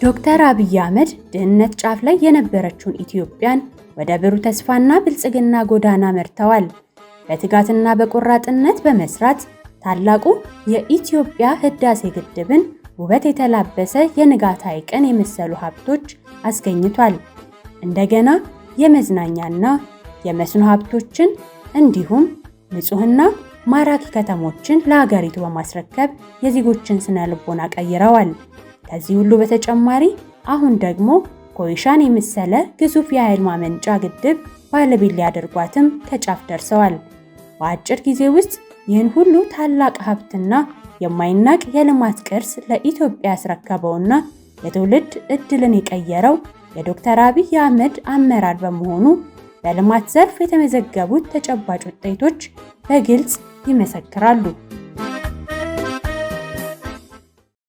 ዶክተር አብይ አህመድ ድህነት ጫፍ ላይ የነበረችውን ኢትዮጵያን ወደ ብሩህ ተስፋና ብልጽግና ጎዳና መርተዋል። በትጋትና በቆራጥነት በመስራት ታላቁ የኢትዮጵያ ህዳሴ ግድብን ውበት የተላበሰ የንጋት ሐይቅን የመሰሉ ሀብቶች አስገኝቷል። እንደገና የመዝናኛና የመስኖ ሀብቶችን እንዲሁም ንጹህና ማራኪ ከተሞችን ለሀገሪቱ በማስረከብ የዜጎችን ስነ ልቦና ቀይረዋል። ከዚህ ሁሉ በተጨማሪ አሁን ደግሞ ኮይሻን የመሰለ ግዙፍ የኃይል ማመንጫ ግድብ ባለቤት ሊያደርጓትም ከጫፍ ደርሰዋል። በአጭር ጊዜ ውስጥ ይህን ሁሉ ታላቅ ሀብትና የማይናቅ የልማት ቅርስ ለኢትዮጵያ ያስረከበውና የትውልድ ዕድልን የቀየረው የዶክተር አብይ አህመድ አመራር በመሆኑ በልማት ዘርፍ የተመዘገቡት ተጨባጭ ውጤቶች በግልጽ ይመሰክራሉ።